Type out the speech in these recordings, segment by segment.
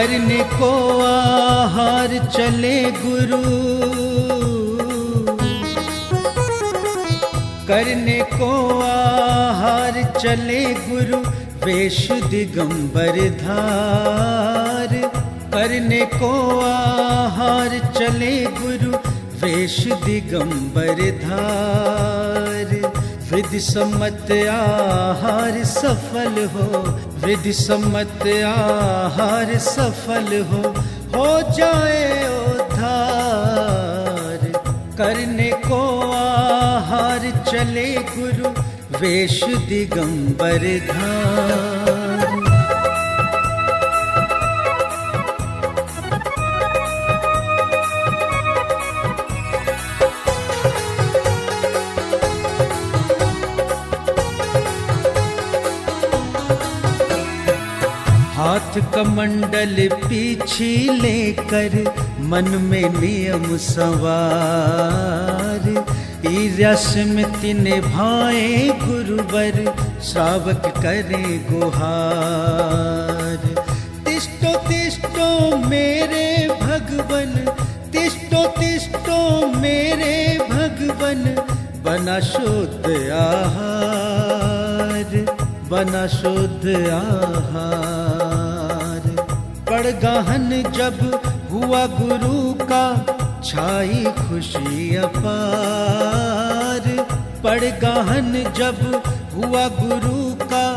करने को आहार चले गुरु, करने को आहार चले गुरु, वेश दिगंबर धार। करने को आहार चले गुरु, वेश दिगंबर धार। विधि सम्मत आहार सफल हो, विधि सम्मत आहार सफल हो जाए उद्धार। करने को आहार चले गुरु, वेश दिगंबर धार। हाथ कमंडल पीछे लेकर, मन में नियम सवार। ईर्ष्या निभाए गुरुवर, श्रावक करे गुहार। तिष्ठो तिष्ठो मेरे भगवन, तिष्ठो तिष्ठो मेरे भगवन, बना शुद्ध आहार, बना शुद्ध आहार। पड़गाहन जब हुआ गुरु का, छाई खुशी अपार। पड़गाहन जब हुआ गुरु का,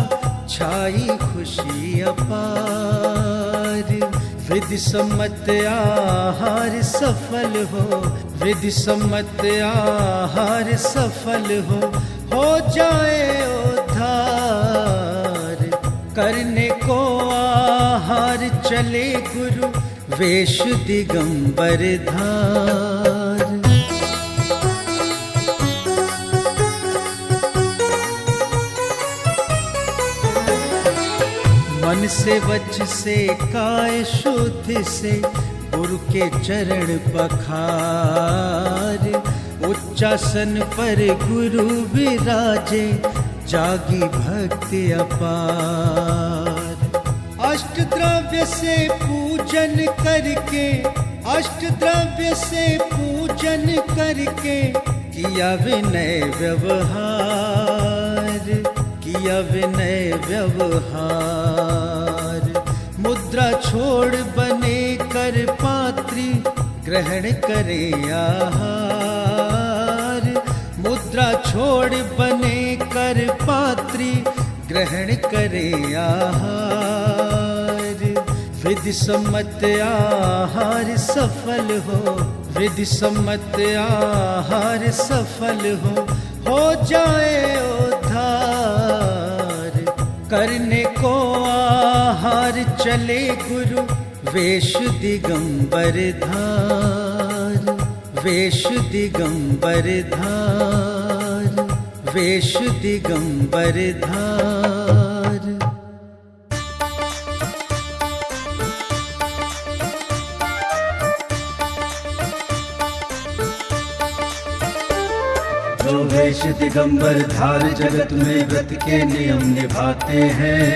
छाई खुशी अपार। विधि सम्मत आहार सफल हो, विधि सम्मत आहार सफल हो जाए उद्धार। करने को आहार चले गुरु, वेश दिगंबर धार। मन से वच से काय शुद्ध से, गुरु के चरण पखार। उच्चासन पर गुरु विराजे, जागी भक्ति अपार। अष्ट द्रव्य से पूजन करके, अष्ट द्रव्य से पूजन करके, किया विनय व्यवहार, किया विनय व्यवहार। मुद्रा छोड़ बने कर पात्री, ग्रहण करे आहार। मुद्रा छोड़ बने कर पात्री, ग्रहण करे आहार। विधि सम्मत आहार सफल हो, विधि सम्मत आहार सफल हो जाए उद्धार। करने को आहार चले गुरु, वेश दिगंबर धार, वेश दिगंबर धार, वेश दिगंबर धार। जो वेश दिगंबर धार, जगत में व्रत के नियम निभाते हैं।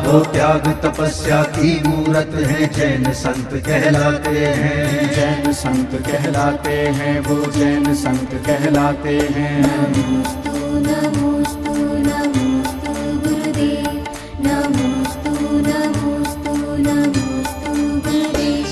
वो त्याग तपस्या की मूरत है, जैन संत कहलाते हैं, जैन संत कहलाते हैं, वो जैन संत कहलाते हैं। नमोस्तु नमोस्तु नमोस्तु गुरुदेव, नमोस्तु नमोस्तु नमोस्तु गुरुदेव।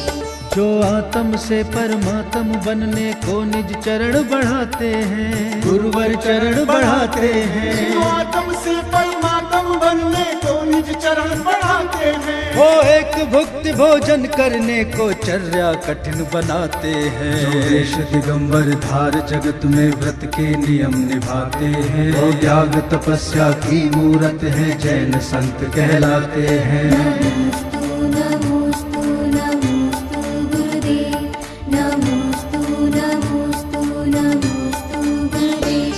जो आत्म से परमात्म बनने को निज चरण बढ़ाते हैं, गुरुवर चरण बढ़ाते हैं। जो आत्म से परमात्म बनने को निज चरण बढ़ाते हैं, वो एक भुक्ति भोजन करने को चर्या कठिन बनाते हैं। जो वेश दिगंबर धार, जगत में व्रत के नियम निभाते हैं। वो त्याग तपस्या की मूरत है, जैन संत कहलाते हैं। नमोस्तु नमोस्तु नमोस्तु गुरुदेव, नमोस्तु नमोस्तु नमोस्तु गुरुदेव।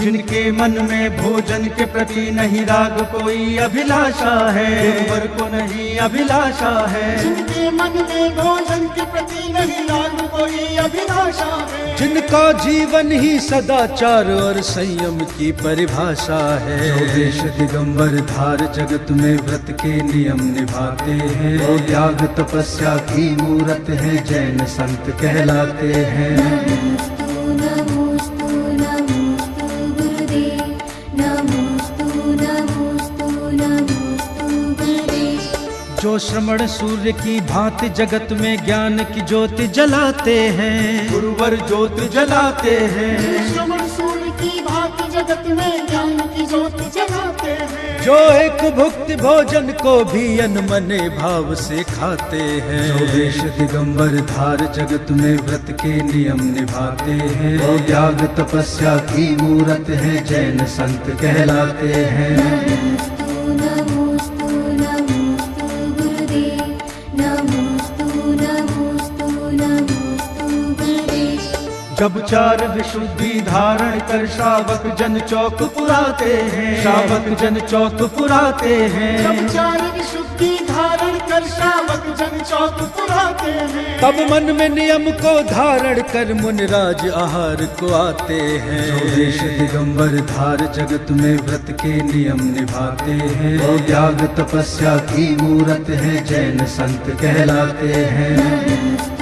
जिनके मन में भोजन के प्रति नहीं राग कोई अभिलाषा है, गुरुवर को नहीं अभिलाषा है। जिनके मन में भोजन के प्रति गति नहीं लाल कोई अभिलाषा है। जिनका जीवन ही सदाचार और संयम की परिभाषा है। जो देश दिगंबर धार जगत में व्रत के नियम निभाते हैं, वो त्याग तपस्या की मूरत है, जैन संत कहलाते हैं। नमोस्तु नमोस्तु नमोस्तु गुरुदेव, नमोस्तु नमोस्तु नमोस्तु गुरुदेव। जो श्रवण सूर्य की भांति जगत में ज्ञान की ज्योति जलाते हैं, गुरुवर ज्योत जलाते हैं। श्रवण सूर्य की भांति जगत में ज्ञान की ज्योति जलाते हैं। जो एक भुक्ति भोजन को भी अनमने भाव से खाते हैं। जो देश दिगंबर धार जगत में व्रत के नियम निभाते हैं, वो त्याग तपस्या की मूरत है, जैन संत कहलाते हैं। नमोस्तु नमोस्तु नमोस्तु गुरुदेव, नमोस्तु नमोस्तु नमोस्तु गुरुदेव। जब चार विशुद्धि धारण कर श्रावक जन चौक पुराते हैं, श्रावक जन चौक पुराते हैं। जब चार विशुद्धि धारण कर श्रावक जन चौक पुराते हैं। तब मन में नियम को धारण कर मुनिराज आहार को आते हैं। जो देश दिगंबर धार जगत में व्रत के नियम निभाते हैं, वो त्याग तपस्या की मूरत है, जैन संत कहलाते हैं। नमोस्तु